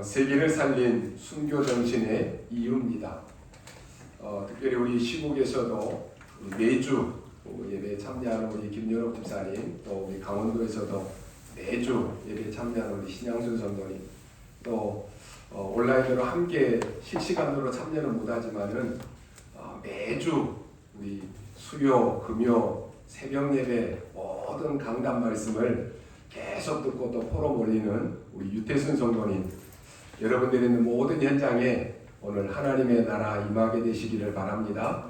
세계를 살린 순교 정신의 이유입니다. 특별히 우리 시국에서도 매주 예배에 참여하는 우리 김연옥 집사님, 또 우리 강원도에서도 매주 예배에 참여하는 우리 신양순 성도님, 또 온라인으로 함께 실시간으로 참여는 못하지만은 매주 우리 수요, 금요, 새벽 예배 모든 강단 말씀을 계속 듣고 또 포럼 올리는 우리 유태순 성도님, 여러분들이 있는 모든 현장에 오늘 하나님의 나라 임하게 되시기를 바랍니다.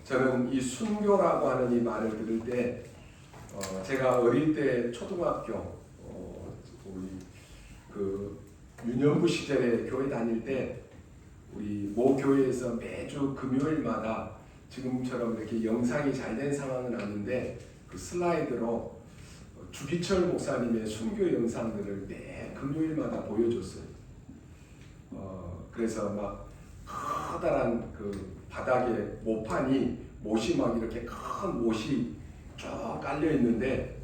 저는 이 순교라고 하는 이 말을 들을 때 제가 어릴 때 초등학교 우리 그 유년부 시절에 교회 다닐 때 우리 모 교회에서 매주 금요일마다 지금처럼 이렇게 영상이 잘 된 상황은 아닌데 그 슬라이드로 주기철 목사님의 순교 영상들을 매 금요일마다 보여줬어요. 그래서 막 커다란 그 바닥에 못이 막 이렇게 큰 못이 쭉 깔려 있는데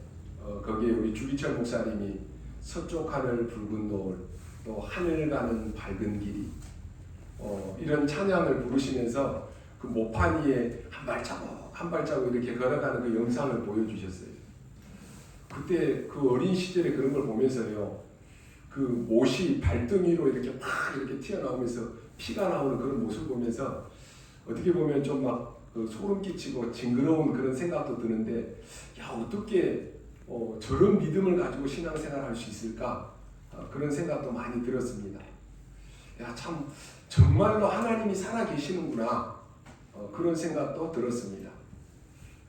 거기에 우리 주기철 목사님이 서쪽 하늘 붉은 노을, 또 하늘 가는 밝은 길이 이런 찬양을 부르시면서 그 모판 위에 한 발자국 이렇게 걸어가는 그 영상을 보여주셨어요. 그때 그 어린 시절에 그런 걸 보면서요, 그 못이 발등위로 이렇게 팍 이렇게 튀어나오면서 피가 나오는 그런 모습을 보면서 어떻게 보면 좀 막 그 소름 끼치고 징그러운 그런 생각도 드는데, 야, 어떻게 저런 믿음을 가지고 신앙생활을 할 수 있을까? 그런 생각도 많이 들었습니다. 야, 참 정말로 하나님이 살아계시는구나, 그런 생각도 들었습니다.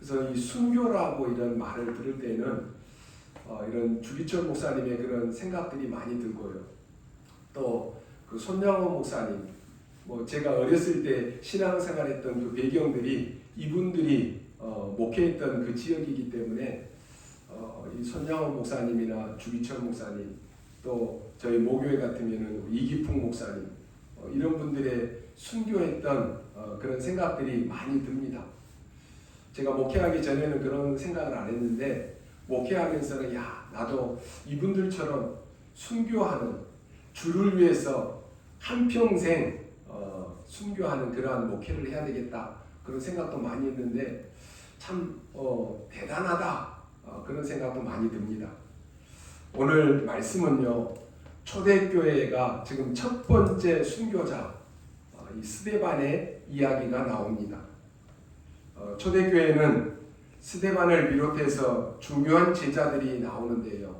그래서 이 순교라고 이런 말을 들을 때는 이런 주기철 목사님의 그런 생각들이 많이 들고요. 또 그 손양호 목사님, 제가 어렸을 때 신앙생활했던 그 배경들이 이분들이 목회했던 그 지역이기 때문에 이 손양호 목사님이나 주기철 목사님, 또 저희 모교회 같으면은 이기풍 목사님, 이런 분들의 순교했던 그런 생각들이 많이 듭니다. 제가 목회하기 전에는 그런 생각을 안 했는데 목회하면서는 나도 이분들처럼 순교하는, 주를 위해서 한평생 순교하는 그러한 목회를 해야 되겠다, 그런 생각도 많이 했는데 참 대단하다, 그런 생각도 많이 듭니다. 오늘 말씀은요, 초대교회가 지금 첫 번째 순교자 이 스데반의 이야기가 나옵니다. 초대교회는 스데반을 비롯해서 중요한 제자들이 나오는데요,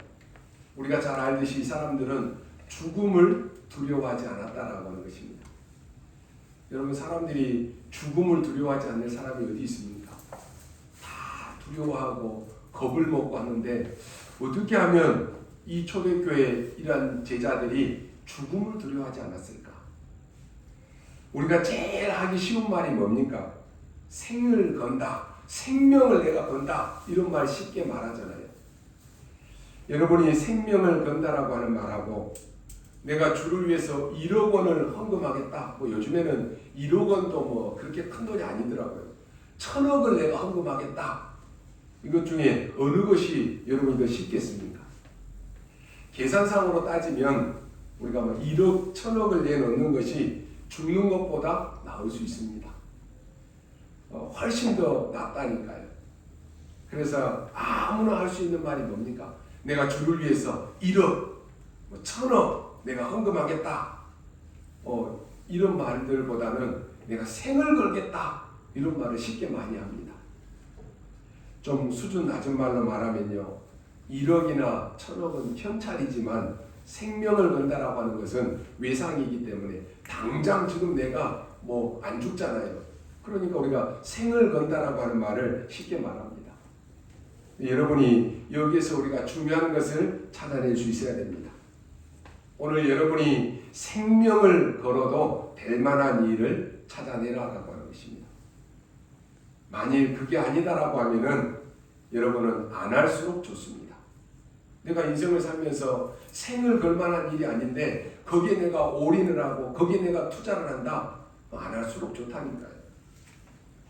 우리가 잘 알듯이 이 사람들은 죽음을 두려워하지 않았다라고 하는 것입니다. 여러분, 사람들이 죽음을 두려워하지 않는 사람이 어디 있습니까? 다 두려워하고 겁을 먹고 하는데 어떻게 하면 이 초대교회 이런 제자들이 죽음을 두려워하지 않았을까? 우리가 제일 하기 쉬운 말이 뭡니까? 생을 건다, 생명을 내가 건다, 이런 말 쉽게 말하잖아요. 여러분이 생명을 건다라고 하는 말하고 내가 주를 위해서 1억 원을 헌금하겠다, 요즘에는 1억 원도 그렇게 큰 돈이 아니더라고요. 1000억을 내가 헌금하겠다, 이것 중에 어느 것이 여러분이 더 쉽겠습니까? 계산상으로 따지면 우리가 1억, 1000억을 내놓는 것이 죽는 것보다 나을 수 있습니다. 훨씬 더 낫다니까요. 그래서 아무나 할 수 있는 말이 뭡니까? 내가 주를 위해서 1억, 1000억 내가 헌금하겠다, 이런 말들보다는 내가 생을 걸겠다, 이런 말을 쉽게 많이 합니다. 좀 수준 낮은 말로 말하면요, 1억이나 1000억은 현찰이지만 생명을 건다라고 하는 것은 외상이기 때문에 당장 지금 내가 안 죽잖아요. 그러니까 우리가 생을 건다라고 하는 말을 쉽게 말합니다. 여러분이 여기에서 우리가 중요한 것을 찾아낼 수 있어야 됩니다. 오늘 여러분이 생명을 걸어도 될 만한 일을 찾아내라라고 하는 것입니다. 만일 그게 아니다라고 하면은 여러분은 안 할수록 좋습니다. 내가 인생을 살면서 생을 걸 만한 일이 아닌데 거기에 내가 올인을 하고 거기에 내가 투자를 한다, 안 할수록 좋다니까요.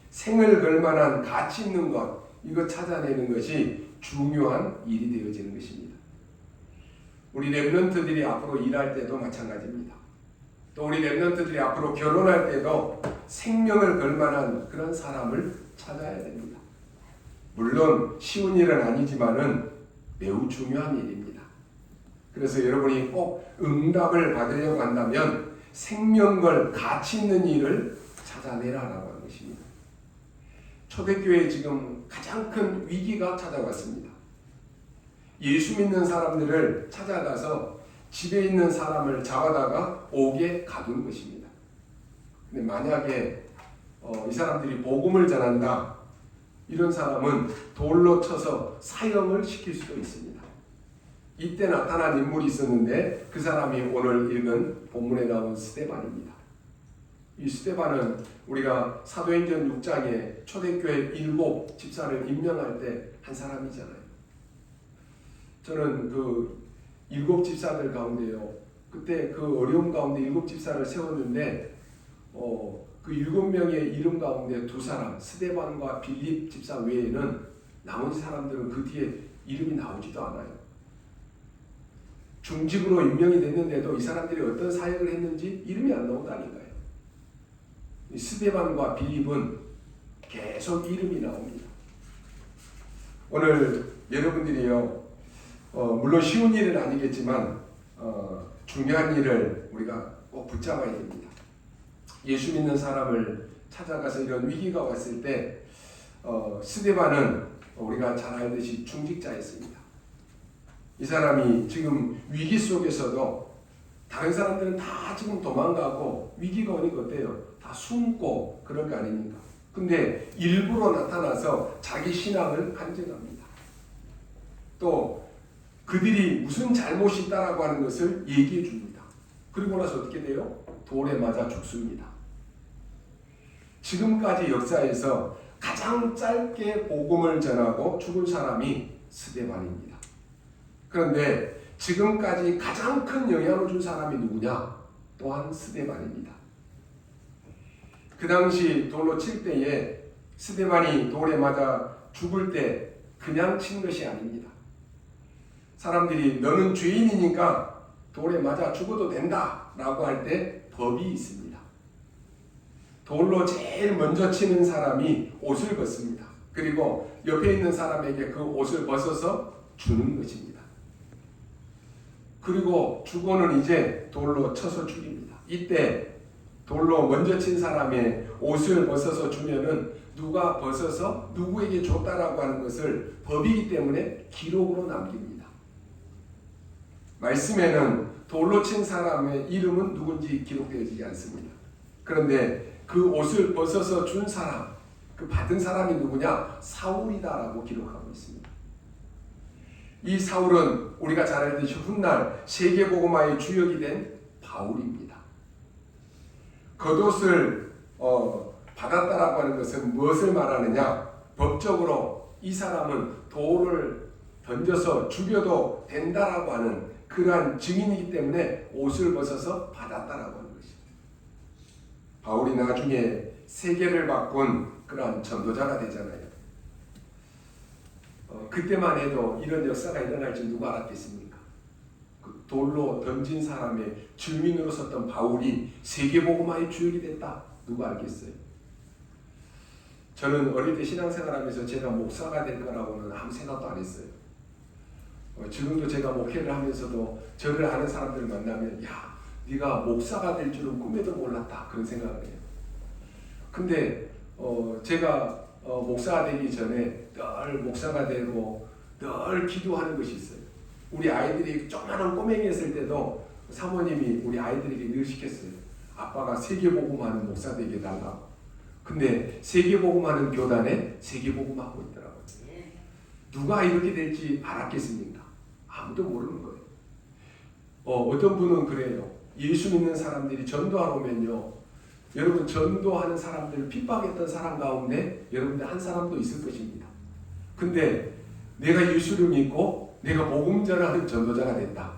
생을 걸 만한 가치 있는 것, 이거 찾아내는 것이 중요한 일이 되어지는 것입니다. 우리 렘넌트들이 앞으로 일할 때도 마찬가지입니다. 또 우리 렘넌트들이 앞으로 결혼할 때도 생명을 걸 만한 그런 사람을 찾아야 됩니다. 물론 쉬운 일은 아니지만은 매우 중요한 일입니다. 그래서 여러분이 꼭 응답을 받으려고 한다면 생명걸 가치 있는 일을 찾아내라라고 하는 것입니다. 초대교회에 지금 가장 큰 위기가 찾아왔습니다. 예수 믿는 사람들을 찾아가서 집에 있는 사람을 잡아다가 옥에 가둔 것입니다. 근데 만약에 이 사람들이 복음을 전한다, 이런 사람은 돌로 쳐서 사형을 시킬 수도 있습니다. 이때 나타난 인물이 있었는데 그 사람이 오늘 읽은 본문에 나온 스데반입니다. 이 스데반은 우리가 사도행전 6장에 초대교회 7 집사를 임명할 때 한 사람이잖아요. 저는 그 7 집사들 가운데요, 그때 그 어려움 가운데 7 집사를 세웠는데 그 7명의 이름 가운데 2사람, 스데반과 빌립 집사 외에는 나머지 사람들은 그 뒤에 이름이 나오지도 않아요. 중직으로 임명이 됐는데도 이 사람들이 어떤 사역을 했는지 이름이 안 나온다니까요. 이 스데반과 빌립은 계속 이름이 나옵니다. 오늘 여러분들이요, 물론 쉬운 일은 아니겠지만 중요한 일을 우리가 꼭 붙잡아야 됩니다. 예수 믿는 사람을 찾아가서 이런 위기가 왔을 때 스데반은 우리가 잘 알듯이 중직자였습니다. 이 사람이 지금 위기 속에서도 다른 사람들은 다 지금 도망가고 위기가 오니까 어때요? 다 숨고 그럴 거 아닙니까? 근데 일부러 나타나서 자기 신앙을 간증합니다. 또 그들이 무슨 잘못이 있다라고 하는 것을 얘기해 줍니다. 그리고 나서 어떻게 돼요? 돌에 맞아 죽습니다. 지금까지 역사에서 가장 짧게 복음을 전하고 죽은 사람이 스데반입니다. 그런데 지금까지 가장 큰 영향을 준 사람이 누구냐? 또한 스데반입니다. 그 당시 돌로 칠 때에 스데반이 돌에 맞아 죽을 때 그냥 친 것이 아닙니다. 사람들이 너는 죄인이니까 돌에 맞아 죽어도 된다 라고 할 때 법이 있습니다. 돌로 제일 먼저 치는 사람이 옷을 벗습니다. 그리고 옆에 있는 사람에게 그 옷을 벗어서 주는 것입니다. 그리고 죽어는 이제 돌로 쳐서 죽입니다. 이때 돌로 먼저 친 사람의 옷을 벗어서 주면은 누가 벗어서 누구에게 줬다라고 하는 것을 법이기 때문에 기록으로 남깁니다. 말씀에는 돌로 친 사람의 이름은 누군지 기록되어지지 않습니다. 그런데 그 옷을 벗어서 준 사람, 그 받은 사람이 누구냐? 사울이다라고 기록하고 있습니다. 이 사울은 우리가 잘 알듯이 훗날 세계복음화의 주역이 된 바울입니다. 겉옷을 받았다라고 하는 것은 무엇을 말하느냐? 법적으로 이 사람은 돌을 던져서 죽여도 된다라고 하는 그러한 증인이기 때문에 옷을 벗어서 받았다라고 하는 것입니다. 바울이 나중에 세계를 바꾼 그러한 전도자가 되잖아요. 그때만 해도 이런 역사가 일어날 줄 누가 알았겠습니까? 그 돌로 던진 사람의 증인으로 섰던 바울이 세계복음화의 주역이 됐다. 누가 알겠어요? 저는 어릴 때 신앙생활하면서 제가 목사가 될 거라고는 아무 생각도 안 했어요. 지금도 제가 목회를 하면서도 저를 아는 사람들을 만나면 야, 네가 목사가 될 줄은 꿈에도 몰랐다. 그런 생각을 해요. 근데 제가 목사가 되기 전에 늘 목사가 되고 늘 기도하는 것이 있어요. 우리 아이들이 조그마한 꼬맹이였을 때도 사모님이 우리 아이들에게 늘 시켰어요. 아빠가 세계복음하는 목사 되게 해달라고. 근데 세계복음하는 교단에 세계복음하고 있더라고요. 누가 이렇게 될지 알았겠습니까? 아무도 모르는 거예요. 어떤 분은 그래요. 예수 믿는 사람들이 전도하러 오면요, 여러분 전도하는 사람들을 핍박했던 사람 가운데 여러분들 한 사람도 있을 것입니다. 근데 내가 예수를 믿고 내가 복음 전하는 전도자가 됐다.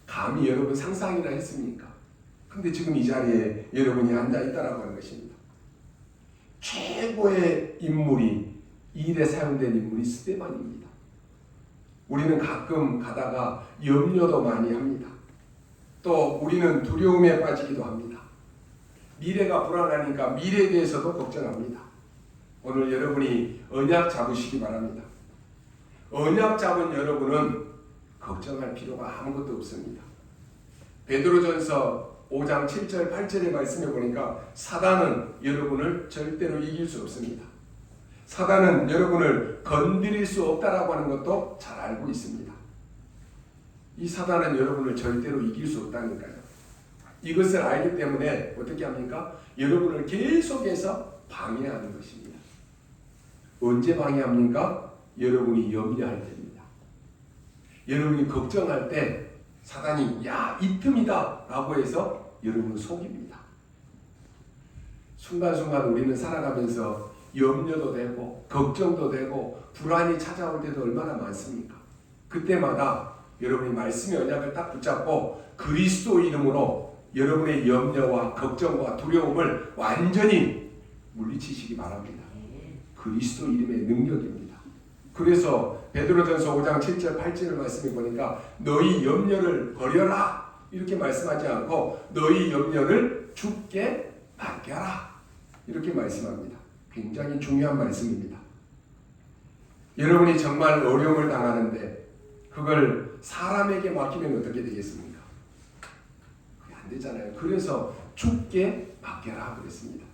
감히 여러분 상상이나 했습니까? 근데 지금 이 자리에 여러분이 앉아있다라고 하는 것입니다. 최고의 인물이 이 일에 사용된 인물이 스데반입니다. 우리는 가끔 가다가 염려도 많이 합니다. 또 우리는 두려움에 빠지기도 합니다. 미래가 불안하니까 미래에 대해서도 걱정합니다. 오늘 여러분이 언약 잡으시기 바랍니다. 언약 잡은 여러분은 걱정할 필요가 아무것도 없습니다. 베드로전서 5장 7절 8절의 말씀에 보니까 사단은 여러분을 절대로 이길 수 없습니다. 사단은 여러분을 건드릴 수 없다라고 하는 것도 잘 알고 있습니다. 이 사단은 여러분을 절대로 이길 수 없다니까요. 이것을 알기 때문에 어떻게 합니까? 여러분을 계속해서 방해하는 것입니다. 언제 방해합니까? 여러분이 염려할 때입니다. 여러분이 걱정할 때 사단이 야, 이 틈이다 라고 해서 여러분을 속입니다. 순간순간 우리는 살아가면서 염려도 되고 걱정도 되고 불안이 찾아올 때도 얼마나 많습니까? 그때마다 여러분이 말씀의 언약을 딱 붙잡고 그리스도 이름으로 여러분의 염려와 걱정과 두려움을 완전히 물리치시기 바랍니다. 그리스도 이름의 능력입니다. 그래서 베드로전서 5장 7절 8절을 말씀해 보니까 너희 염려를 버려라 이렇게 말씀하지 않고 너희 염려를 주께 맡겨라 이렇게 말씀합니다. 굉장히 중요한 말씀입니다. 여러분이 정말 어려움을 당하는데 그걸 사람에게 맡기면 어떻게 되겠습니까? 그게 안 되잖아요. 그래서 주께 맡겨라 그랬습니다.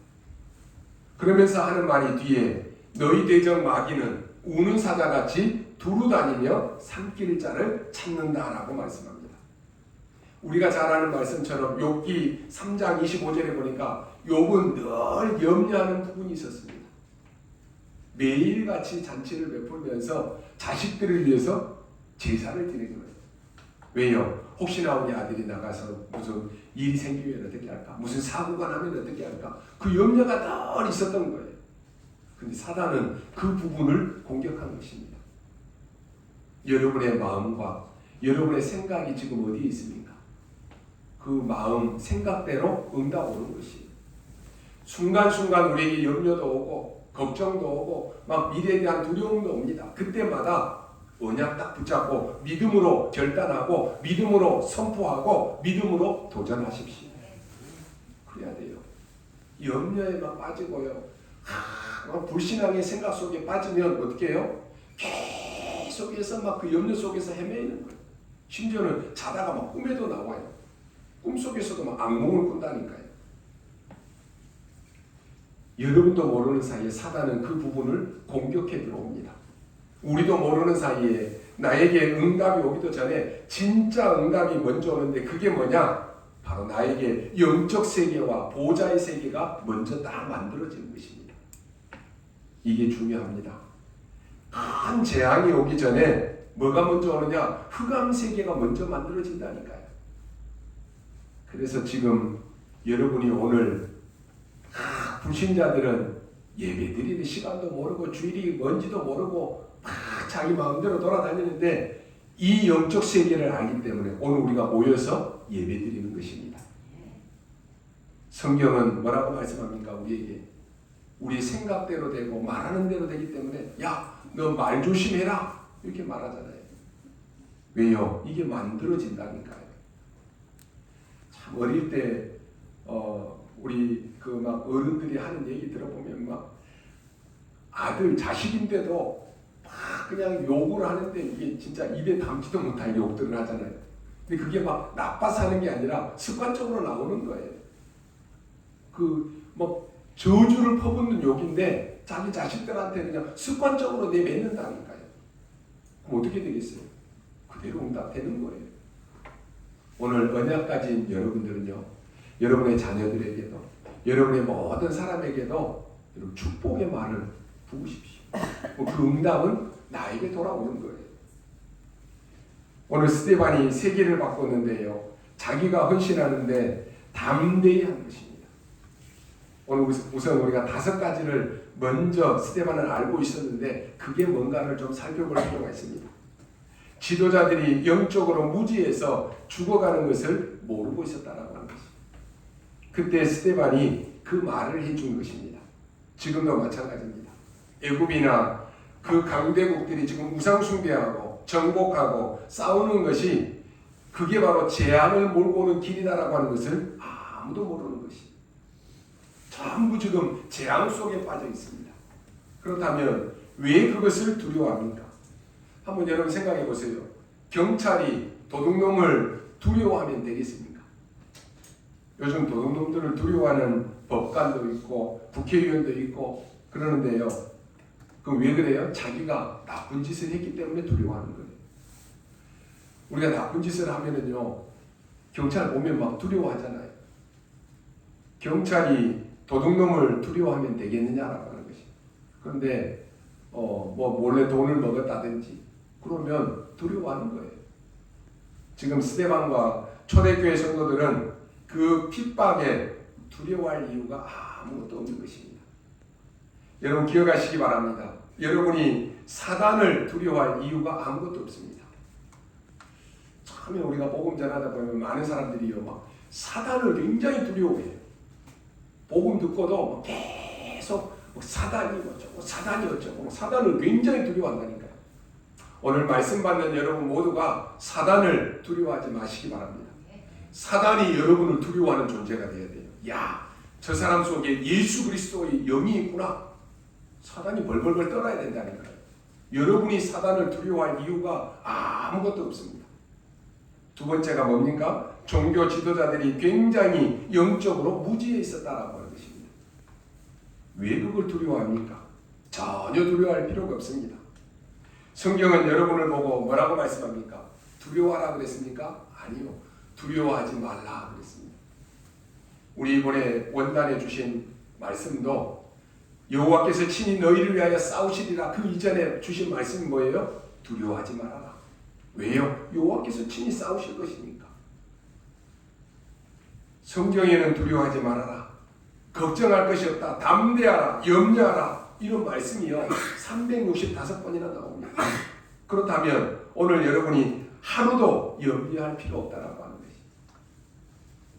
그러면서 하는 말이 뒤에 너희 대적 마귀는 우는 사자같이 두루다니며 삼킬 자를 찾는다라고 말씀합니다. 우리가 잘 아는 말씀처럼 욥기 3장 25절에 보니까 욥은 늘 염려하는 부분이 있었습니다. 매일같이 잔치를 베풀면서 자식들을 위해서 제사를 드리는 거예요. 왜요? 혹시나 우리 아들이 나가서 무슨 일이 생기면 어떻게 할까? 무슨 사고가 나면 어떻게 할까? 그 염려가 늘 있었던 거예요. 근데 사단은 그 부분을 공격한 것입니다. 여러분의 마음과 여러분의 생각이 지금 어디에 있습니까? 그 마음, 생각대로 응답 오는 것이에요. 순간순간 우리에게 염려도 오고 걱정도 오고 막 미래에 대한 두려움도 옵니다. 그때마다 언약 딱 붙잡고 믿음으로 결단하고 믿음으로 선포하고 믿음으로 도전하십시오. 그래야 돼요. 염려에 막 빠지고요. 막 불신앙의 생각 속에 빠지면 어떻게 해요? 계속해서 막 그 염려 속에서 헤매이는 거예요. 심지어는 자다가 막 꿈에도 나와요. 꿈속에서도 막 악몽을 꾼다니까요. 여러분도 모르는 사이에 사단은 그 부분을 공격해 들어옵니다. 우리도 모르는 사이에 나에게 응답이 오기도 전에 진짜 응답이 먼저 오는데 그게 뭐냐? 바로 나에게 영적 세계와 보좌의 세계가 먼저 딱 만들어지는 것입니다. 이게 중요합니다. 큰 재앙이 오기 전에 뭐가 먼저 오느냐? 흑암 세계가 먼저 만들어진다니까요. 그래서 지금 여러분이 오늘 불신자들은 예배드리는 시간도 모르고 주일이 뭔지도 모르고 막 자기 마음대로 돌아다니는데 이 영적 세계를 알기 때문에 오늘 우리가 모여서 예배드리는 것입니다. 성경은 뭐라고 말씀합니까? 우리에게 우리 생각대로 되고 말하는 대로 되기 때문에 야, 너 말 조심해라 이렇게 말하잖아요. 왜요? 이게 만들어진다니까요. 참 어릴 때 우리 그 막 어른들이 하는 얘기 들어보면 막 아들 자식인데도 막 그냥 욕을 하는데 이게 진짜 입에 담지도 못할 욕들을 하잖아요. 근데 그게 막 나빠서 하는 게 아니라 습관적으로 나오는 거예요. 그 뭐 저주를 퍼붓는 욕인데 자기 자식들한테 그냥 습관적으로 내뱉는다니까요. 그럼 어떻게 되겠어요? 그대로 응답되는 거예요. 오늘 언약 가진 여러분들은요, 여러분의 자녀들에게도 여러분의 모든 사람에게도 여러분 축복의 말을 부으십시오. 그 응답은 나에게 돌아오는 거예요. 오늘 스데반이 세계를 바꿨는데요, 자기가 헌신하는데 담대히 한 것입니다. 오늘 우선 우리가 5가지를 먼저 스데반은 알고 있었는데 그게 뭔가를 좀 살펴볼 필요가 있습니다. 지도자들이 영적으로 무지해서 죽어가는 것을 모르고 있었다라고 하는 것입니다. 그때 스데반이 그 말을 해준 것입니다. 지금도 마찬가지입니다. 애굽이나 그 강대국들이 지금 우상 숭배하고 정복하고 싸우는 것이 그게 바로 재앙을 몰고 오는 길이다라고 하는 것을 아무도 모르는 것이 전부 지금 재앙 속에 빠져 있습니다. 그렇다면 왜 그것을 두려워합니까? 한번 여러분 생각해 보세요. 경찰이 도둑놈을 두려워하면 되겠습니까? 요즘 도둑놈들을 두려워하는 법관도 있고 국회의원도 있고 그러는데요. 그럼 왜 그래요? 자기가 나쁜 짓을 했기 때문에 두려워하는 거예요. 우리가 나쁜 짓을 하면은요, 경찰 보면 막 두려워하잖아요. 경찰이 도둑놈을 두려워하면 되겠느냐라고 하는 것이. 그런데 뭐 몰래 돈을 먹었다든지 그러면 두려워하는 거예요. 지금 스데반과 초대교회 성도들은 그 핍박에 두려워할 이유가 아무것도 없는 것입니다. 여러분 기억하시기 바랍니다. 여러분이 사단을 두려워할 이유가 아무것도 없습니다. 처음에 우리가 복음 전하다 보면 많은 사람들이요 막 사단을 굉장히 두려워해요. 복음 듣고도 막 계속 사단이 어쩌고 사단이 어쩌고 사단을 굉장히 두려워한다니까요. 오늘 말씀 받는 여러분 모두가 사단을 두려워하지 마시기 바랍니다. 사단이 여러분을 두려워하는 존재가 되어야 돼요. 야, 저 사람 속에 예수 그리스도의 영이 있구나. 사단이 벌벌벌 떨어야 된다니까요. 여러분이 사단을 두려워할 이유가 아무것도 없습니다. 두 번째가 뭡니까? 종교 지도자들이 굉장히 영적으로 무지해 있었다라고 하는 것입니다. 왜 그걸 두려워합니까? 전혀 두려워할 필요가 없습니다. 성경은 여러분을 보고 뭐라고 말씀합니까? 두려워하라 그랬습니까? 아니요. 두려워하지 말라 그랬습니다. 우리 이번에 원단에 주신 말씀도 여호와께서 친히 너희를 위하여 싸우시리라 그 이전에 주신 말씀이 뭐예요? 두려워하지 말아라. 왜요? 여호와께서 친히 싸우실 것이니까. 성경에는 두려워하지 말아라. 걱정할 것이 없다. 담대하라. 염려하라. 이런 말씀이요 365번이나 나옵니다. 그렇다면 오늘 여러분이 하루도 염려할 필요 없다라고 하는 것이.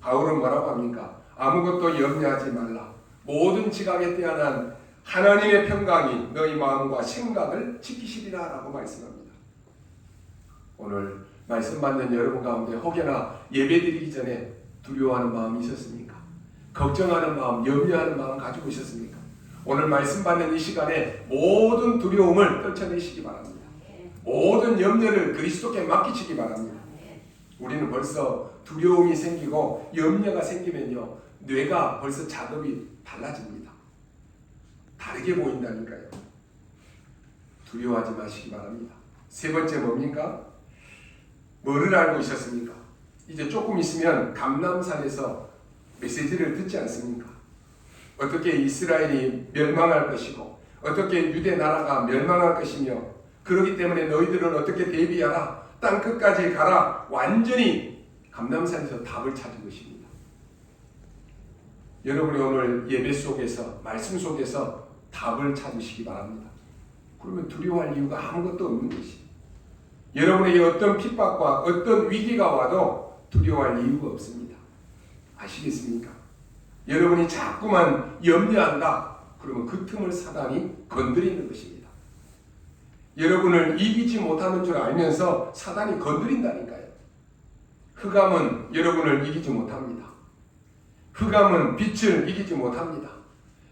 바울은 뭐라고 합니까? 아무것도 염려하지 말라. 모든 지각에 뛰어난 하나님의 평강이 너희 마음과 생각을 지키시리라 라고 말씀합니다. 오늘 말씀 받는 여러분 가운데 혹여나 예배드리기 전에 두려워하는 마음이 있었습니까? 걱정하는 마음, 염려하는 마음 가지고 있었습니까? 오늘 말씀 받는 이 시간에 모든 두려움을 떨쳐내시기 바랍니다. 모든 염려를 그리스도께 맡기시기 바랍니다. 우리는 벌써 두려움이 생기고 염려가 생기면요 뇌가 벌써 작업이 달라집니다. 다르게 보인다니까요. 두려워하지 마시기 바랍니다. 세 번째 뭡니까? 뭐를 알고 있었습니까? 이제 조금 있으면 감람산에서 메시지를 듣지 않습니까? 어떻게 이스라엘이 멸망할 것이고 어떻게 유대 나라가 멸망할 것이며 그렇기 때문에 너희들은 어떻게 대비하라. 땅 끝까지 가라. 완전히 감람산에서 답을 찾은 것입니다. 여러분이 오늘 예배 속에서 말씀 속에서 답을 찾으시기 바랍니다. 그러면 두려워할 이유가 아무것도 없는 것이. 여러분에게 어떤 핍박과 어떤 위기가 와도 두려워할 이유가 없습니다. 아시겠습니까? 여러분이 자꾸만 염려한다. 그러면 그 틈을 사단이 건드리는 것입니다. 여러분을 이기지 못하는 줄 알면서 사단이 건드린다니까요. 흑암은 여러분을 이기지 못합니다. 흑암은 빛을 이기지 못합니다.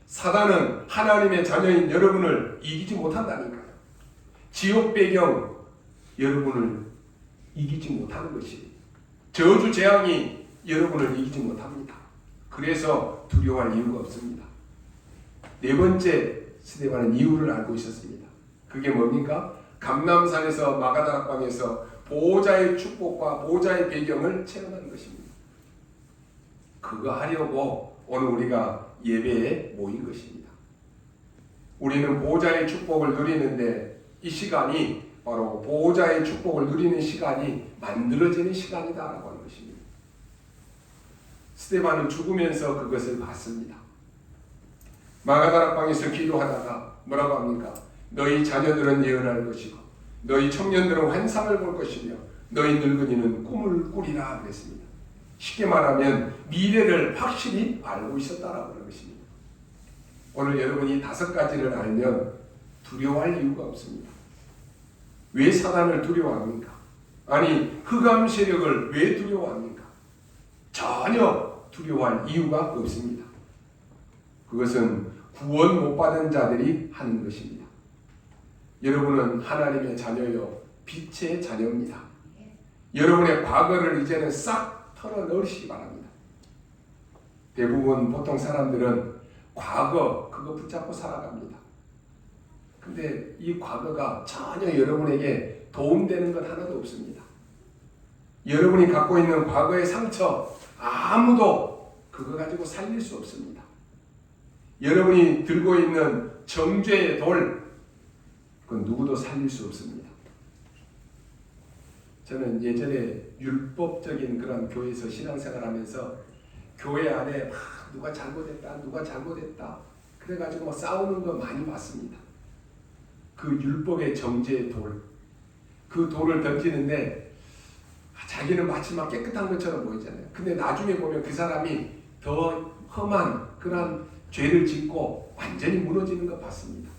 사단은 하나님의 자녀인 여러분을 이기지 못한다니까요. 지옥 배경 여러분을 이기지 못하는 것이 저주 재앙이 여러분을 이기지 못합니다. 그래서 두려워할 이유가 없습니다. 네 번째 스데반은 이유를 알고 있었습니다. 그게 뭡니까? 감람산에서 마가다락방에서 보호자의 축복과 보호자의 배경을 체험하는 것입니다. 그거 하려고 오늘 우리가 예배에 모인 것입니다. 우리는 보호자의 축복을 누리는데 이 시간이 바로 보호자의 축복을 누리는 시간이 만들어지는 시간이다라고 하는 것입니다. 스데반은 죽으면서 그것을 봤습니다. 마가다락방에서 기도하다가 뭐라고 합니까? 너희 자녀들은 예언할 것이고 너희 청년들은 환상을 볼 것이며 너희 늙은이는 꿈을 꾸리라 그랬습니다. 쉽게 말하면 미래를 확실히 알고 있었다라고 하는 것입니다. 오늘 여러분이 5가지를 알면 두려워할 이유가 없습니다. 왜 사단을 두려워합니까? 아니, 흑암 세력을 왜 두려워합니까? 전혀 두려워할 이유가 없습니다. 그것은 구원 못 받은 자들이 하는 것입니다. 여러분은 하나님의 자녀요, 빛의 자녀입니다. 여러분의 과거를 이제는 싹 털어넣으시기 바랍니다. 대부분 보통 사람들은 과거 그거 붙잡고 살아갑니다. 근데 이 과거가 전혀 여러분에게 도움되는 건 하나도 없습니다. 여러분이 갖고 있는 과거의 상처 아무도 그거 가지고 살릴 수 없습니다. 여러분이 들고 있는 정죄의 돌 그건 누구도 살릴 수 없습니다. 저는 예전에 율법적인 그런 교회에서 신앙생활하면서 교회 안에 막 누가 잘못했다 그래가지고 막 싸우는 거 많이 봤습니다. 그 율법의 정죄의 돌, 그 돌을 던지는데 자기는 마치 막 깨끗한 것처럼 보이잖아요. 근데 나중에 보면 그 사람이 더 험한 그런 죄를 짓고 완전히 무너지는 것 봤습니다.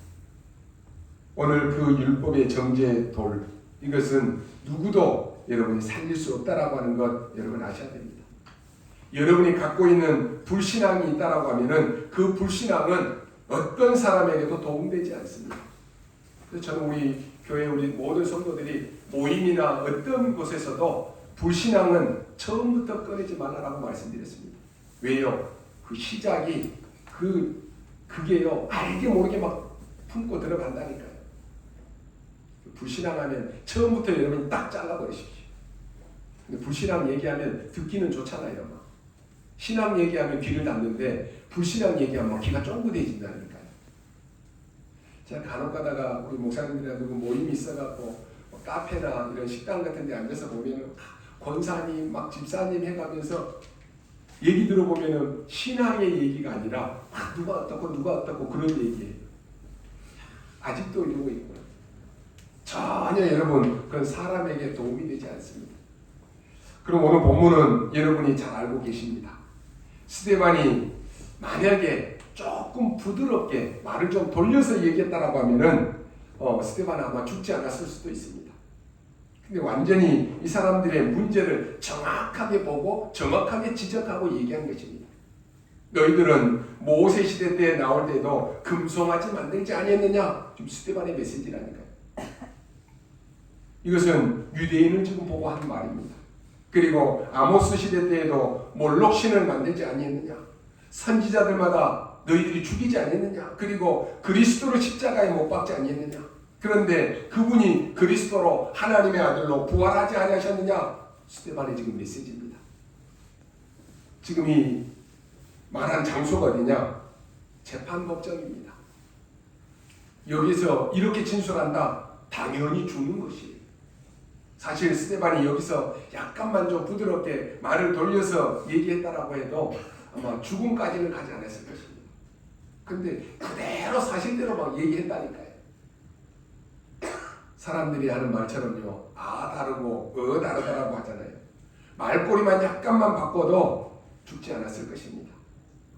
오늘 그 율법의 정죄의 돌, 이것은 누구도 여러분이 살릴 수 없다라고 하는 것 여러분 아셔야 됩니다. 여러분이 갖고 있는 불신앙이 있다라고 하면은 그 불신앙은 어떤 사람에게도 도움되지 않습니다. 그래서 저는 우리 교회 우리 모든 성도들이 모임이나 어떤 곳에서도 불신앙은 처음부터 꺼내지 말라라고 말씀드렸습니다. 왜요? 그 시작이 그게요 알게 모르게 막 품고 들어간다니까요. 불신앙하면 처음부터 여러분이 딱 잘라버리십시오. 근데 불신앙 얘기하면 듣기는 좋잖아요. 막. 신앙 얘기하면 귀를 닫는데 불신앙 얘기하면 귀가 쫑긋해진다니까요. 제가 간혹 가다가 우리 목사님들이랑 누구 모임이 있어갖고 뭐 카페나 이런 식당 같은 데 앉아서 보면은 권사님 막 집사님 해가면서 얘기 들어보면은 신앙의 얘기가 아니라 누가 어떻고 그런 얘기예요. 아직도 이러고 있구나. 전혀 여러분 그건 사람에게 도움이 되지 않습니다. 그럼 오늘 본문은 여러분이 잘 알고 계십니다. 스데반이 만약에 조금 부드럽게 말을 좀 돌려서 얘기했다라고 하면은 스데반은 아마 죽지 않았을 수도 있습니다. 근데 완전히 이 사람들의 문제를 정확하게 보고 정확하게 지적하고 얘기한 것입니다. 너희들은 모세 시대 때 나올 때도 금송아지 만들지 아니했느냐? 지금 스데반의 메시지라니까요. 이것은 유대인을 지금 보고 하는 말입니다. 그리고 아모스 시대 때에도 몰록신을 만들지 아니했느냐? 선지자들마다 너희들이 죽이지 아니했느냐? 그리고 그리스도를 십자가에 못 박지 아니했느냐? 그런데 그분이 그리스도로 하나님의 아들로 부활하지 아니하셨느냐? 스데반의 지금 메시지입니다. 지금 이 말한 장소가 어디냐? 재판법정입니다. 여기서 이렇게 진술한다? 당연히 죽는 것이에요. 사실 스데반이 여기서 약간만 좀 부드럽게 말을 돌려서 얘기했다라고 해도 아마 죽음까지는 가지 않았을 것입니다. 근데 그대로 사실대로 막 얘기했다니까요. 사람들이 하는 말처럼요. 아 다르고 다르다라고 하잖아요. 말꼬리만 약간만 바꿔도 죽지 않았을 것입니다.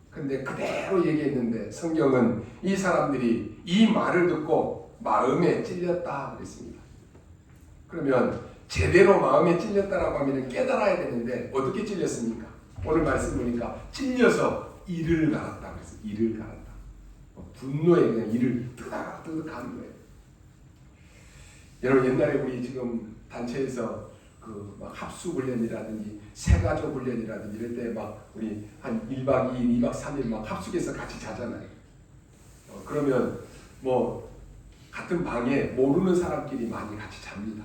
근데 그대로 얘기했는데 성경은 이 사람들이 이 말을 듣고 마음에 찔렸다 그랬습니다. 그러면 제대로 마음에 찔렸다라고 하면 깨달아야 되는데 어떻게 찔렸습니까? 오늘 말씀 보니까 찔려서 이를 갈았다 그랬어요. 이를 갈았다. 분노에 그냥 이를 뜨득뜨득 하는 거예요. 여러분 옛날에 우리 지금 단체에서 그 막 합수 훈련이라든지 새가족 훈련이라든지 이럴 때 막 우리 한 1박 2일, 2박 3일 막 합숙해서 같이 자잖아요. 그러면 뭐 같은 방에 모르는 사람끼리 많이 같이 잡니다.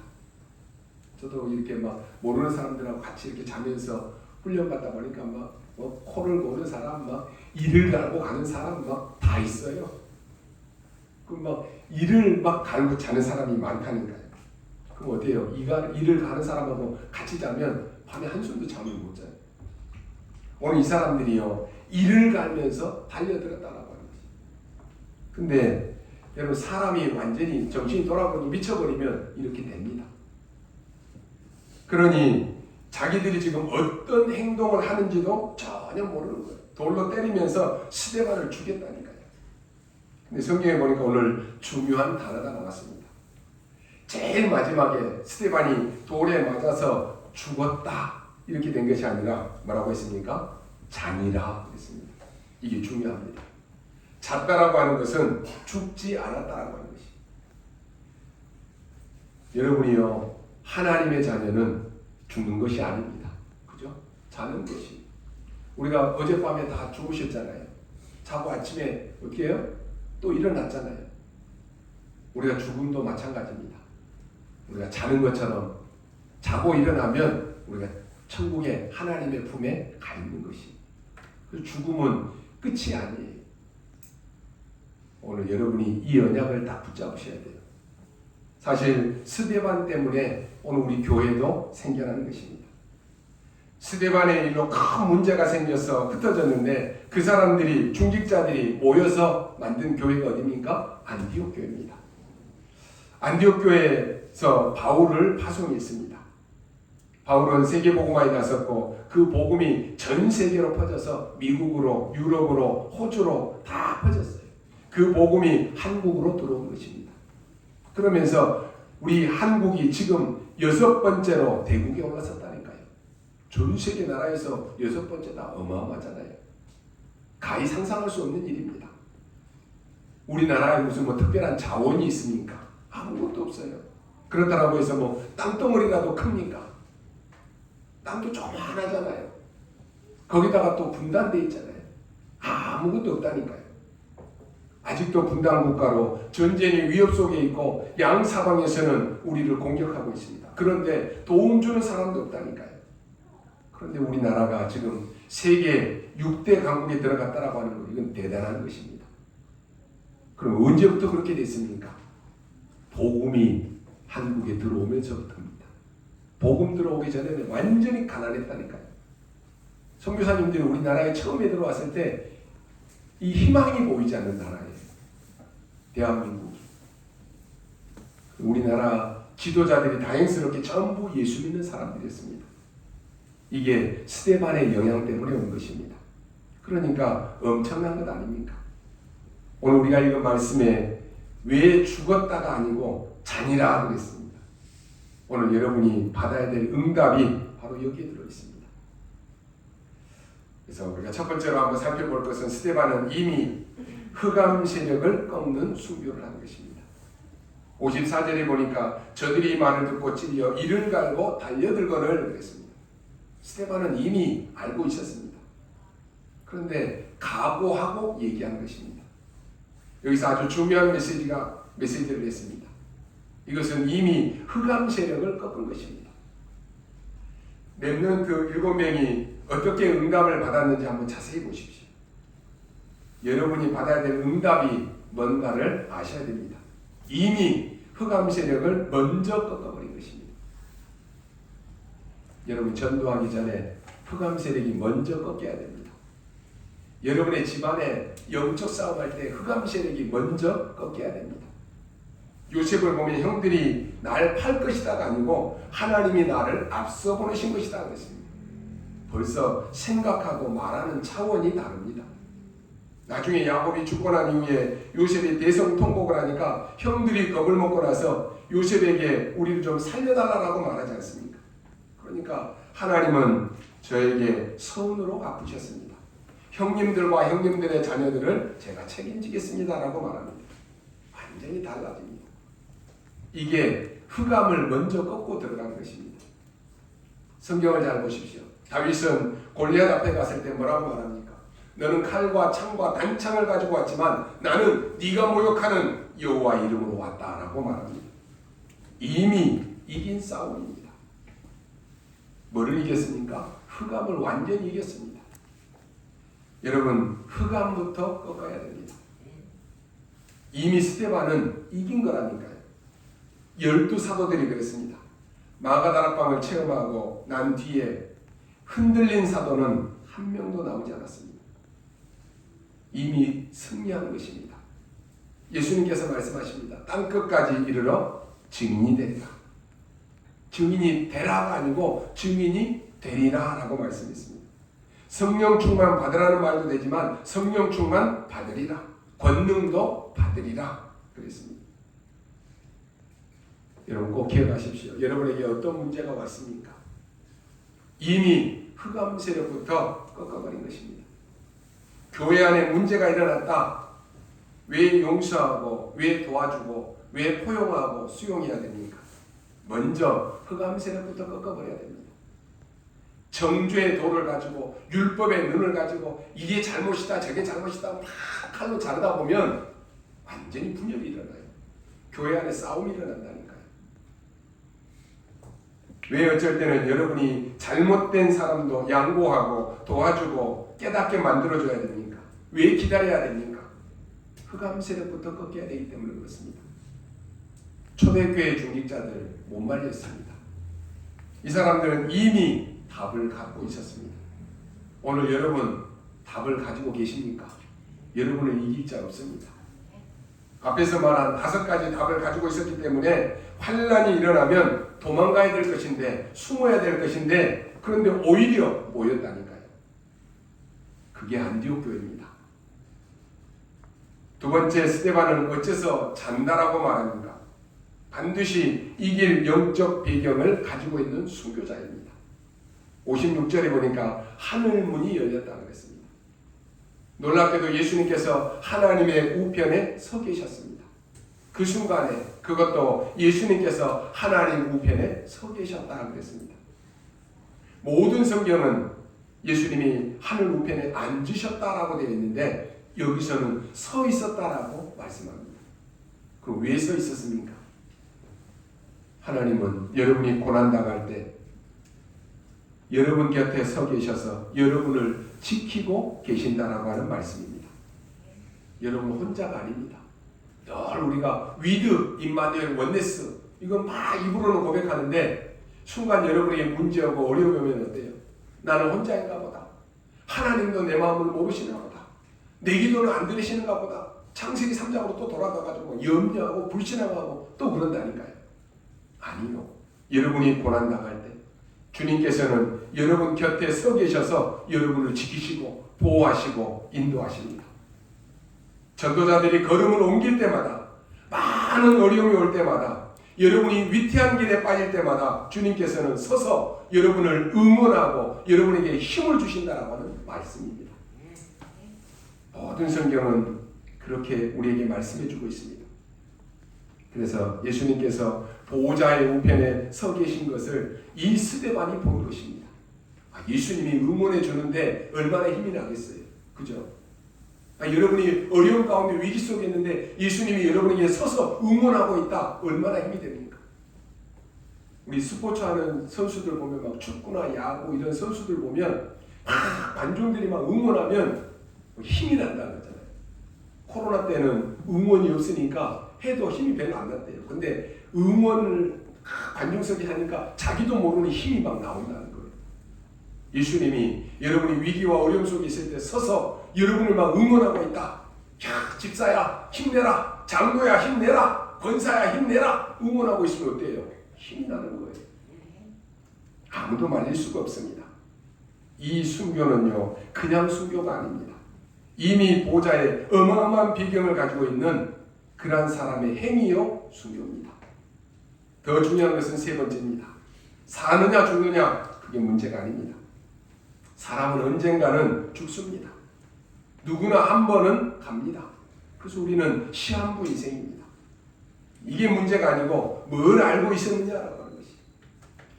저도 이렇게 막 모르는 사람들하고 같이 이렇게 자면서 훈련 받다 보니까 막 뭐 코를 고는 사람, 막 이를 갈고 가는 사람 막 다 있어요. 그 막 이를 막 갈고 자는 사람이 많다니까요. 그럼 어때요? 이를 가는 사람하고 같이 자면 밤에 한숨도 잠을 못 자요. 오늘 이 사람들이요 이를 갈면서 달려들었다라고 하는 거죠. 근데 여러분 사람이 완전히 정신이 돌아버리고 미쳐버리면 이렇게 됩니다. 그러니 자기들이 지금 어떤 행동을 하는지도 전혀 모르는 거예요. 돌로 때리면서 스데반을 죽였다니까요. 근데 성경에 보니까 오늘 중요한 단어가 나왔습니다. 제일 마지막에 스데반이 돌에 맞아서 죽었다 이렇게 된 것이 아니라 뭐라고 했습니까? 잔이라 그랬습니다. 이게 중요합니다. 잤다라고 하는 것은 죽지 않았다라고 하는 것이. 여러분이요, 하나님의 자녀는 죽는 것이 아닙니다. 그죠? 자는 것이. 우리가 어젯밤에 다 주무셨잖아요. 자고 아침에 어떻게 해요? 또 일어났잖아요. 우리가 죽음도 마찬가지입니다. 우리가 자는 것처럼 자고 일어나면 우리가 천국의 하나님의 품에 가 있는 것이. 그 죽음은 끝이 아니에요. 오늘 여러분이 이 언약을 딱 붙잡으셔야 돼요. 사실 스데반 때문에 오늘 우리 교회도 생겨나는 것입니다. 스데반의 일로 큰 문제가 생겨서 흩어졌는데 그 사람들이 중직자들이 모여서 만든 교회가 어디입니까? 안디옥 교회입니다. 안디옥 교회에서 바울을 파송했습니다. 바울은 세계복음화에 나섰고 그 복음이 전 세계로 퍼져서 미국으로, 유럽으로, 호주로 다 퍼졌어요. 그 복음이 한국으로 들어온 것입니다. 그러면서 우리 한국이 지금 6번째로 대국에 올라섰다니까요. 전 세계 나라에서 6번째다 어마어마하잖아요. 가히 상상할 수 없는 일입니다. 우리나라에 무슨 뭐 특별한 자원이 있습니까? 아무것도 없어요. 그렇다고 해서 뭐 땅덩어리라도 큽니까? 땅도 조그만하잖아요. 거기다가 또 분단돼 있잖아요. 아무것도 없다니까요. 아직도 분단국가로 전쟁의 위협 속에 있고 양사방에서는 우리를 공격하고 있습니다. 그런데 도움 주는 사람도 없다니까요. 그런데 우리나라가 지금 세계 6대 강국에 들어갔다라고 하는 것, 이건 대단한 것입니다. 그럼 언제부터 그렇게 됐습니까? 복음이 한국에 들어오면서부터입니다. 복음 들어오기 전에는 완전히 가난했다니까요. 선교사님들이 우리나라에 처음에 들어왔을 때 이 희망이 보이지 않는 나라예요. 대한민국. 우리나라 지도자들이 다행스럽게 전부 예수 믿는 사람들이었습니다. 이게 스데반의 영향 때문에 온 것입니다. 그러니까 엄청난 것 아닙니까? 오늘 우리가 읽은 말씀에 왜 죽었다가 아니고 잔이라 그랬습니다. 오늘 여러분이 받아야 될 응답이 바로 여기에 들어있습니다. 그래서 우리가 첫 번째로 한번 살펴볼 것은 스데반은 이미 흑암 세력을 꺾는 순교를 한 것입니다. 54절에 보니까 저들이 이 말을 듣고 찔려 이를 갈고 달려들거늘 그랬습니다. 스데반은 이미 알고 있었습니다. 그런데 각오하고 얘기한 것입니다. 여기서 아주 중요한 메시지를 했습니다. 이것은 이미 흑암 세력을 꺾은 것입니다. 렘넌트 7명이 어떻게 응답을 받았는지 한번 자세히 보십시오. 여러분이 받아야 될 응답이 뭔가를 아셔야 됩니다. 이미 흑암 세력을 먼저 꺾어버린 것입니다. 여러분 전도하기 전에 흑암 세력이 먼저 꺾여야 됩니다. 여러분의 집안에 영적 싸움할 때 흑암 세력이 먼저 꺾여야 됩니다. 요셉을 보면 형들이 날 팔 것이다가 아니고 하나님이 나를 앞서 보내신 것이다 그랬습니다. 벌써 생각하고 말하는 차원이 다릅니다. 나중에 야곱이 죽고 난 이후에 요셉이 대성통곡을 하니까 형들이 겁을 먹고 나서 요셉에게 우리를 좀 살려달라고 말하지 않습니까? 그러니까 하나님은 저에게 선으로 갚으셨습니다. 형님들과 형님들의 자녀들을 제가 책임지겠습니다라고 말합니다. 완전히 달라집니다. 이게 흑암을 먼저 꺾고 들어간 것입니다. 성경을 잘 보십시오. 다윗은 골리앗 앞에 갔을 때 뭐라고 말합니까? 너는 칼과 창과 단창을 가지고 왔지만 나는 네가 모욕하는 여호와 이름으로 왔다라고 말합니다. 이미 이긴 싸움입니다. 뭐를 이겼습니까? 흑암을 완전히 이겼습니다. 여러분 흑암부터 꺾어야 됩니다. 이미 스데반은 이긴 거라니까요. 12사도들이 그랬습니다. 마가다락방을 체험하고 난 뒤에 흔들린 사도는 한 명도 나오지 않았습니다. 이미 승리한 것입니다. 예수님께서 말씀하십니다. 땅끝까지 이르러 증인이 되리라. 증인이 되라가 아니고 증인이 되리라 라고 말씀했습니다. 성령 충만 받으라는 말도 되지만 성령 충만 받으리라. 권능도 받으리라 그랬습니다. 여러분 꼭 기억하십시오. 여러분에게 어떤 문제가 왔습니까? 이미 흑암 세력부터 꺾어버린 것입니다. 교회 안에 문제가 일어났다. 왜 용서하고, 왜 도와주고, 왜 포용하고 수용해야 됩니까? 먼저 흑암 세력부터 꺾어버려야 됩니다. 정죄의 도를 가지고, 율법의 눈을 가지고 이게 잘못이다 저게 잘못이다 막 칼로 자르다 보면 완전히 분열이 일어나요. 교회 안에 싸움이 일어난다니까요. 왜 어쩔 때는 여러분이 잘못된 사람도 양보하고 도와주고 깨닫게 만들어줘야 됩니까? 왜 기다려야 됩니까? 흑암 세력부터 꺾여야 되기 때문에 그렇습니다. 초대교회 중직자들 못 말렸습니다. 이 사람들은 이미 답을 갖고 있었습니다. 오늘 여러분 답을 가지고 계십니까? 여러분을 이길 자 없습니다. 앞에서 말한 5가지 답을 가지고 있었기 때문에 환난이 일어나면 도망가야 될 것인데, 숨어야 될 것인데, 그런데 오히려 모였다니까요. 그게 안디옥 교회입니다. 두 번째, 스데반은 어째서 잔다라고 말합니까? 반드시 이길 영적 배경을 가지고 있는 순교자입니다. 56절에 보니까 하늘 문이 열렸다고 그랬습니다. 놀랍게도 예수님께서 하나님의 우편에 서 계셨습니다. 그 순간에 그것도 예수님께서 하나님 우편에 서 계셨다고 그랬습니다. 모든 성경은 예수님이 하늘 우편에 앉으셨다라고 되어 있는데 여기서는 서 있었다라고 말씀합니다. 그럼 왜 서 있었습니까? 하나님은 여러분이 고난당할 때 여러분 곁에 서 계셔서 여러분을 지키고 계신다라고 하는 말씀입니다. 여러분 혼자가 아닙니다. 늘 우리가 위드, 임마누엘, 원네스 이건 막 입으로는 고백하는데 순간 여러분에게 문제하고 어려움이 오면 어때요? 나는 혼자인가 보다. 하나님도 내 마음을 모르시나 보다. 내 기도는 안 들으시는가 보다. 창세기 3장으로 또 돌아가가지고 염려하고 불신앙하고 또 그런다니까요. 아니요. 여러분이 고난당할 때 주님께서는 여러분 곁에 서 계셔서 여러분을 지키시고 보호하시고 인도하십니다. 전도자들이 걸음을 옮길 때마다, 많은 어려움이 올 때마다, 여러분이 위태한 길에 빠질 때마다 주님께서는 서서 여러분을 응원하고 여러분에게 힘을 주신다라고 하는 말씀입니다. 모든 성경은 그렇게 우리에게 말씀해주고 있습니다. 그래서 예수님께서 보호자의 우편에 서 계신 것을 이 스데반이 본 것입니다. 예수님이 응원해 주는데 얼마나 힘이 나겠어요. 그죠? 여러분이 어려운 가운데 위기 속에 있는데 예수님이 여러분에게 서서 응원하고 있다. 얼마나 힘이 됩니까? 우리 스포츠 하는 선수들 보면 막 축구나 야구 이런 선수들 보면 관중들이 막 응원하면 힘이 난다는 거잖아요. 코로나 때는 응원이 없으니까 해도 힘이 별로 안 났대요. 근데 응원을 관중석에 하니까 자기도 모르는 힘이 막 나온다는 거예요. 예수님이 여러분이 위기와 어려움 속에 있을 때 서서 여러분을 막 응원하고 있다. 야, 집사야 힘내라. 장로야 힘내라. 권사야 힘내라. 응원하고 있으면 어때요? 힘이 나는 거예요. 아무도 말릴 수가 없습니다. 이 순교는요 그냥 순교가 아닙니다. 이미 보좌에 어마어마한 비경을 가지고 있는 그러한 사람의 행위요 순교입니다. 더 중요한 것은 세 번째입니다. 사느냐 죽느냐 그게 문제가 아닙니다. 사람은 언젠가는 죽습니다. 누구나 한 번은 갑니다. 그래서 우리는 시한부 인생입니다. 이게 문제가 아니고 뭘 알고 있었느냐라고 하는 것이.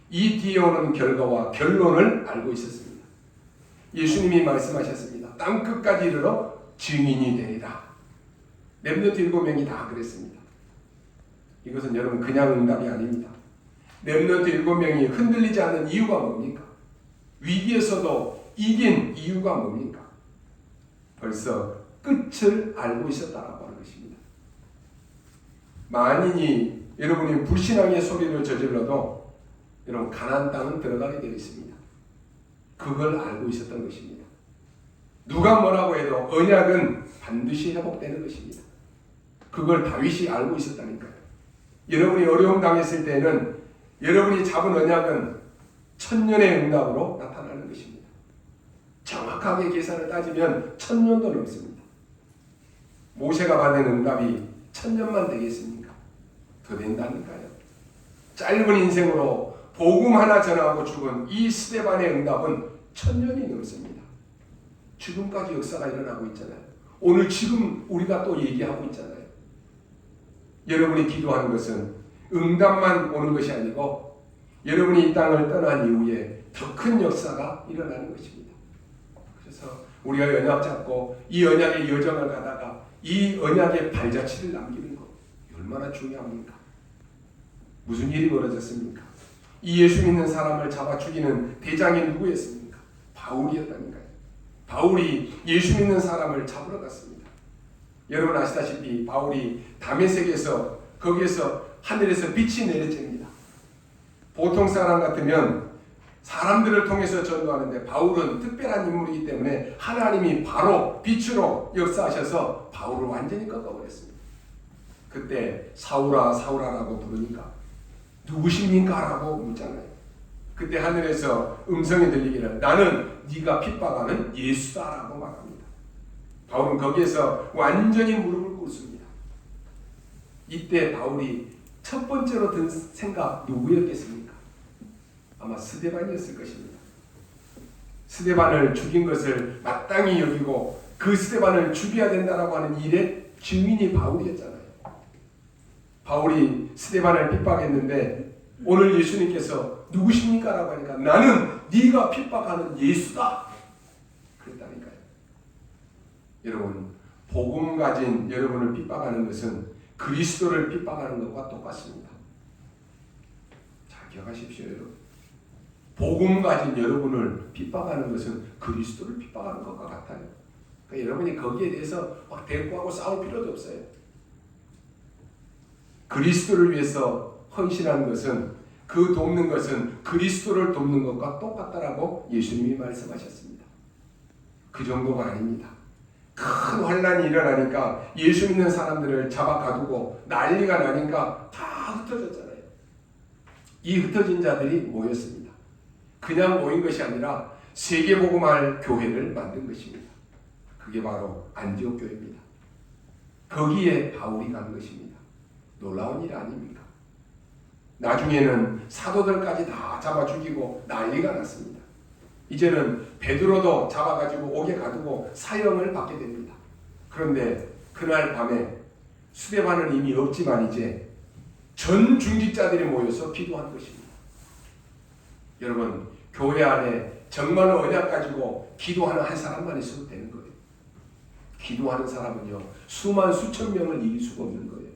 이 뒤에 오는 결과와 결론을 알고 있었습니다. 예수님이 말씀하셨습니다. 땅끝까지 이르러 증인이 되리라. 렘넌트 7명이 다 그랬습니다. 이것은 여러분 그냥 응답이 아닙니다. 렘넌트 7명이 흔들리지 않는 이유가 뭡니까? 위기에서도 이긴 이유가 뭡니까? 벌써 끝을 알고 있었다라고 하는 것입니다. 만인이 여러분이 불신앙의 소리를 저질러도 여러분 가나안 땅은 들어가게 되어 있습니다. 그걸 알고 있었던 것입니다. 누가 뭐라고 해도 언약은 반드시 회복되는 것입니다. 그걸 다윗이 알고 있었다니까요. 여러분이 어려움 당했을 때는 여러분이 잡은 언약은 천년의 응답으로 나타나는 것입니다. 정확하게 계산을 따지면 1000년도 넘습니다. 모세가 받은 응답이 1000년만 되겠습니까? 더 된다니까요. 짧은 인생으로 복음 하나 전하고 죽은 이 스데반의 응답은 1000년이 넘습니다. 지금까지 역사가 일어나고 있잖아요. 오늘 지금 우리가 또 얘기하고 있잖아요. 여러분이 기도하는 것은 응답만 오는 것이 아니고 여러분이 이 땅을 떠난 이후에 더 큰 역사가 일어나는 것입니다. 그래서 우리가 언약 잡고 이 언약의 여정을 가다가 이 언약의 발자취를 남기는 것 얼마나 중요합니까? 무슨 일이 벌어졌습니까? 이 예수 믿는 사람을 잡아 죽이는 대장이 누구였습니까? 바울이었다니까요. 바울이 예수 믿는 사람을 잡으러 갔습니다. 여러분 아시다시피 바울이 다메섹에서 거기에서 하늘에서 빛이 내려집니다. 보통 사람 같으면 사람들을 통해서 전도하는데 바울은 특별한 인물이기 때문에 하나님이 바로 빛으로 역사하셔서 바울을 완전히 꺾어버렸습니다. 그때 사울아 사울아라고 부르니까 누구십니까? 라고 묻잖아요. 그때 하늘에서 음성이 들리기를 나는 네가 핍박하는 예수다라고 말합니다. 바울은 거기에서 완전히 무릎을 꿇습니다. 이때 바울이 첫 번째로 든 생각 누구였겠습니까? 아마 스데반이었을 것입니다. 스데반을 죽인 것을 마땅히 여기고 그 스데반을 죽여야 된다라고 하는 일의 증인이 바울이었잖아요. 바울이 스데반을 핍박했는데 오늘 예수님께서 누구십니까? 라고 하니까 나는 네가 핍박하는 예수다 그랬다니까요. 여러분 복음 가진 여러분을 핍박하는 것은 그리스도를 핍박하는 것과 똑같습니다. 잘 기억하십시오. 여러분 복음 가진 여러분을 핍박하는 것은 그리스도를 핍박하는 것과 같아요. 그러니까 여러분이 거기에 대해서 막 대꾸하고 싸울 필요도 없어요. 그리스도를 위해서 헌신하는 것은 그 돕는 것은 그리스도를 돕는 것과 똑같다라고 예수님이 말씀하셨습니다. 그 정도가 아닙니다. 큰 환란이 일어나니까 예수 믿는 사람들을 잡아 가두고 난리가 나니까 다 흩어졌잖아요. 이 흩어진 자들이 모였습니다. 그냥 모인 것이 아니라 세계복음할 교회를 만든 것입니다. 그게 바로 안디옥 교회입니다. 거기에 바울이 간 것입니다. 놀라운 일 아닙니까? 나중에는 사도들까지 다 잡아 죽이고 난리가 났습니다. 이제는 베드로도 잡아가지고 옥에 가두고 사형을 받게 됩니다. 그런데 그날 밤에 스데반은 이미 없지만 이제 전 중직자들이 모여서 기도한 것입니다. 여러분 교회 안에 정말로 언약 가지고 기도하는 한 사람만 있어도 되는 거예요. 기도하는 사람은요 수만 수천 명을 이길 수가 없는 거예요.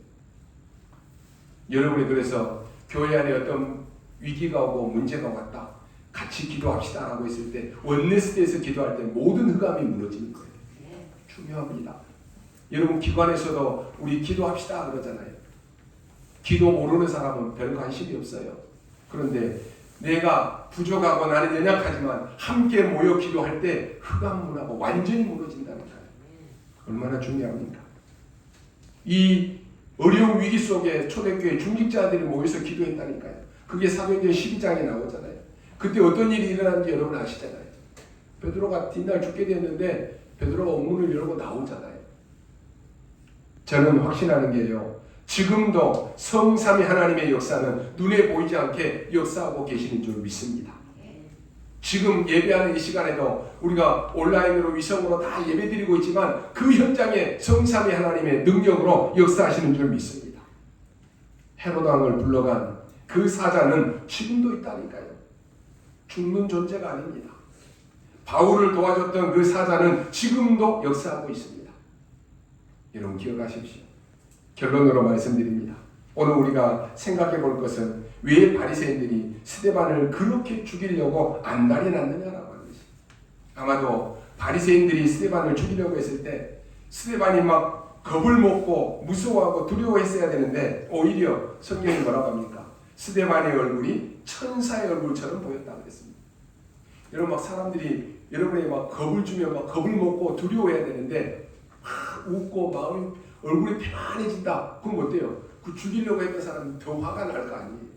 여러분이 그래서 교회 안에 어떤 위기가 오고 문제가 왔다 같이 기도합시다 라고 했을 때 원네스대에서 기도할 때 모든 흑암이 무너지는 거예요. 중요합니다. 여러분 기관에서도 우리 기도합시다 그러잖아요. 기도 모르는 사람은 별 관심이 없어요. 그런데 내가 부족하고 나는 연약하지만 함께 모여 기도할 때 흑암 문화가 완전히 무너진다니까요. 얼마나 중요합니까? 이 어려운 위기 속에 초대교회 중직자들이 모여서 기도했다니까요. 그게 사도행전 12장에 나오잖아요. 그때 어떤 일이 일어났는지 여러분 아시잖아요. 베드로가 뒷날 죽게 됐는데 베드로가 옥문을 열고 나오잖아요. 저는 확신하는 게요. 지금도 성삼위 하나님의 역사는 눈에 보이지 않게 역사하고 계시는 줄 믿습니다. 지금 예배하는 이 시간에도 우리가 온라인으로 위성으로 다 예배드리고 있지만 그 현장에 성삼위 하나님의 능력으로 역사하시는 줄 믿습니다. 헤롯 왕을 불러간 그 사자는 지금도 있다니까요. 죽는 존재가 아닙니다. 바울을 도와줬던 그 사자는 지금도 역사하고 있습니다. 여러분 기억하십시오. 결론으로 말씀드립니다. 오늘 우리가 생각해 볼 것은 왜 바리새인들이 스데반을 그렇게 죽이려고 안달이 났느냐라고 하는 것입니다. 아마도 바리새인들이 스데반을 죽이려고 했을 때 스데반이 막 겁을 먹고 무서워하고 두려워했어야 되는데 오히려 성경이 뭐라고 합니까? 스데반의 얼굴이 천사의 얼굴처럼 보였다고 했습니다. 여러분 막 사람들이 여러분에게 막 겁을 주면 막 겁을 먹고 두려워해야 되는데 막 웃고 마음이 얼굴이 편안해진다. 그럼 어때요? 그 죽이려고 했던 사람은 더 화가 날 거 아니에요.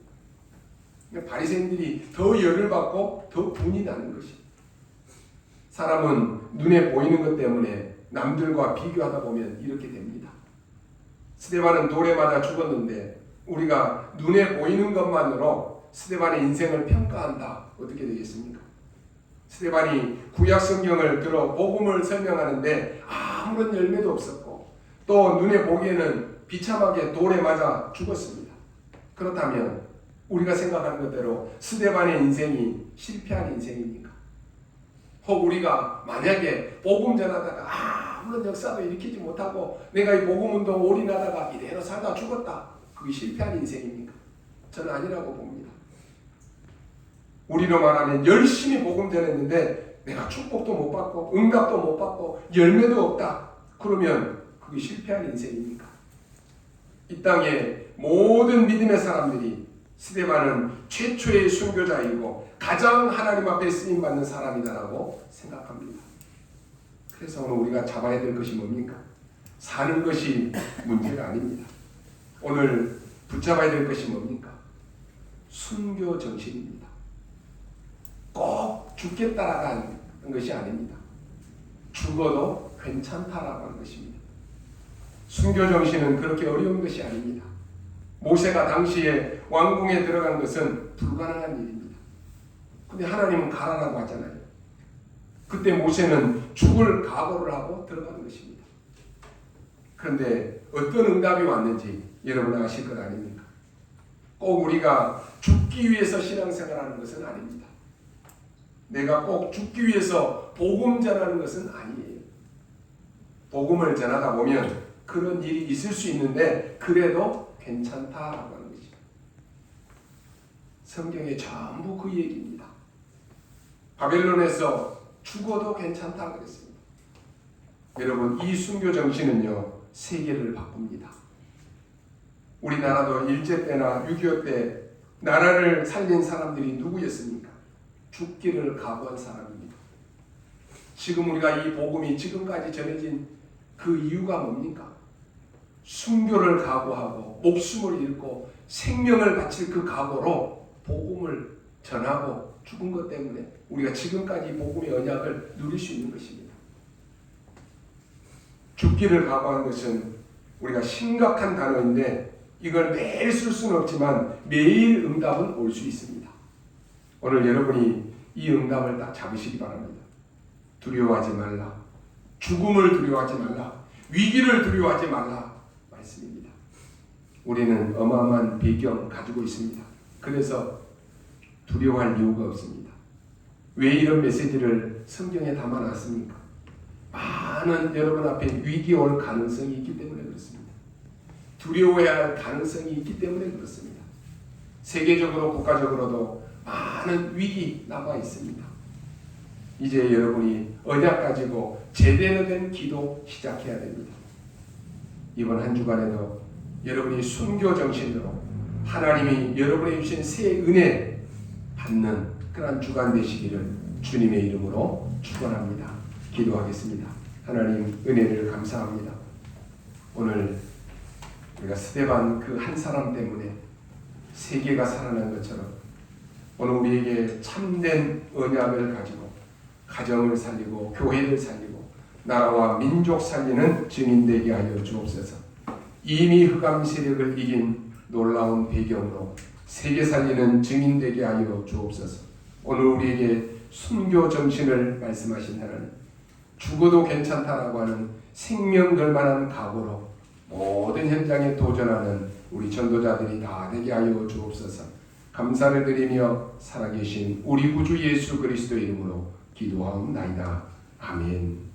그러니까 바리새인들이 더 열을 받고 더 분이 나는 것이. 사람은 눈에 보이는 것 때문에 남들과 비교하다 보면 이렇게 됩니다. 스데반은 돌에 맞아 죽었는데 우리가 눈에 보이는 것만으로 스데반의 인생을 평가한다. 어떻게 되겠습니까? 스데반이 구약 성경을 들어 복음을 설명하는데 아무런 열매도 없었고 또 눈에 보기에는 비참하게 돌에 맞아 죽었습니다. 그렇다면 우리가 생각하는 것대로 스데반의 인생이 실패한 인생입니까? 혹 우리가 만약에 복음 전하다가 아무런 역사도 일으키지 못하고 내가 이 복음 운동 올인하다가 이대로 살다 죽었다. 그게 실패한 인생입니까? 저는 아니라고 봅니다. 우리로 말하면 열심히 복음 전했는데 내가 축복도 못 받고 응답도 못 받고 열매도 없다. 그러면 그게 실패한 인생입니까? 이 땅의 모든 믿음의 사람들이 스데반은 최초의 순교자이고 가장 하나님 앞에 쓰임받는 사람이다라고 생각합니다. 그래서 오늘 우리가 잡아야 될 것이 뭡니까? 사는 것이 문제가 아닙니다. 오늘 붙잡아야 될 것이 뭡니까? 순교 정신입니다. 꼭 죽겠다라고 하는 것이 아닙니다. 죽어도 괜찮다라고 하는 것입니다. 순교 정신은 그렇게 어려운 것이 아닙니다. 모세가 당시에 왕궁에 들어간 것은 불가능한 일입니다. 근데 하나님은 가라라고 하잖아요. 그때 모세는 죽을 각오를 하고 들어간 것입니다. 그런데 어떤 응답이 왔는지 여러분 아실 것 아닙니까? 꼭 우리가 죽기 위해서 신앙생활하는 것은 아닙니다. 내가 꼭 죽기 위해서 복음 전하는 것은 아니에요. 복음을 전하다 보면 그런 일이 있을 수 있는데 그래도 괜찮다라고 하는 것이죠. 성경에 전부 그 얘기입니다. 바벨론에서 죽어도 괜찮다고 그랬습니다. 여러분 이 순교 정신은요 세계를 바꿉니다. 우리나라도 일제 때나 6.25 때 나라를 살린 사람들이 누구였습니까? 죽기를 각오한 사람입니다. 지금 우리가 이 복음이 지금까지 전해진 그 이유가 뭡니까? 순교를 각오하고 목숨을 잃고 생명을 바칠 그 각오로 복음을 전하고 죽은 것 때문에 우리가 지금까지 복음의 언약을 누릴 수 있는 것입니다. 죽기를 각오하는 것은 우리가 심각한 단어인데 이걸 매일 쓸 수는 없지만 매일 응답은 올 수 있습니다. 오늘 여러분이 이 응답을 딱 잡으시기 바랍니다. 두려워하지 말라. 죽음을 두려워하지 말라. 위기를 두려워하지 말라. 말씀입니다. 우리는 어마어마한 배경 가지고 있습니다. 그래서 두려워할 이유가 없습니다. 왜 이런 메시지를 성경에 담아놨습니까? 많은 여러분 앞에 위기 올 가능성이 있기 때문에 그렇습니다. 두려워해야 할 가능성이 있기 때문에 그렇습니다. 세계적으로 국가적으로도 많은 위기 남아 있습니다. 이제 여러분이 언약 가지고 제대로 된 기도 시작해야 됩니다. 이번 한 주간에도 여러분이 순교 정신으로 하나님이 여러분에게 주신 새 은혜 받는 그런 주간 되시기를 주님의 이름으로 축원합니다. 기도하겠습니다. 하나님 은혜를 감사합니다. 오늘 우리가 스데반 그 한 사람 때문에 세계가 살아난 것처럼 오늘 우리에게 참된 언약을 가지고 가정을 살리고 교회를 살리고 나라와 민족 살리는 증인되게 하여 주옵소서. 이미 흑암 세력을 이긴 놀라운 배경으로 세계 살리는 증인되게 하여 주옵소서. 오늘 우리에게 순교 정신을 말씀하신 하나님, 죽어도 괜찮다라고 하는 생명 걸 만한 각오로 모든 현장에 도전하는 우리 전도자들이 다 되게 하여 주옵소서. 감사를 드리며 살아계신 우리 구주 예수 그리스도 이름으로 기도하옵나이다. 아멘.